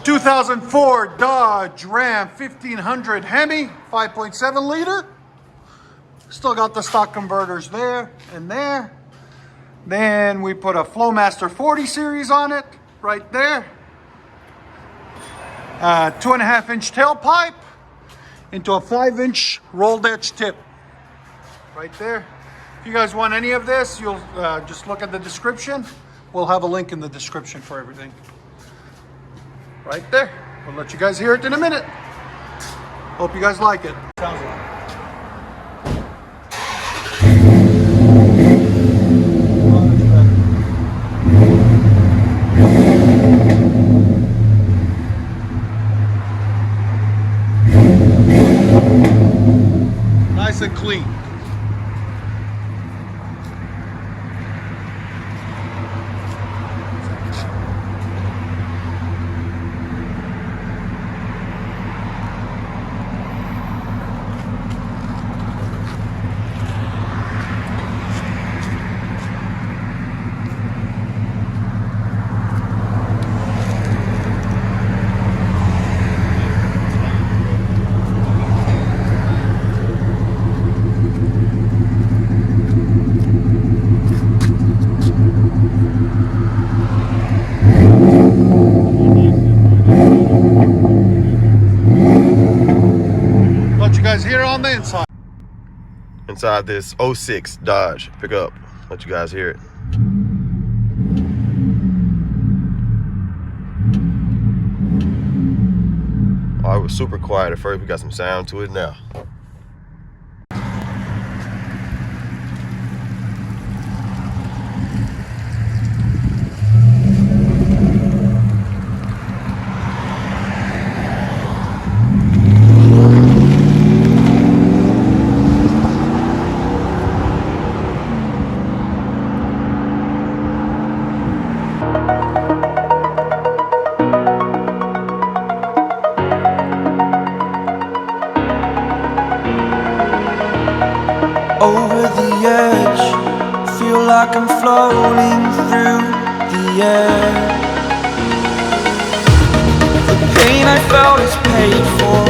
2004 Dodge Ram 1500 Hemi, 5.7 liter. Still got the stock converters there and there. Then we put a FLOWMASTER 40 series on it, right there. 2.5-inch tailpipe into a 5-inch rolled edge tip, right there. If you guys want any of this, you'll just look at the description. We'll have a link in the description for everything. Right there. We'll let you guys hear it in a minute. Hope you guys like it. Sounds like. Nice and clean. Here on the inside this 06 Dodge pickup. Let you guys hear it. Oh, it was super quiet at first. We got some sound to it now. Over the edge, feel like I'm floating through the air. The pain I felt is paid for.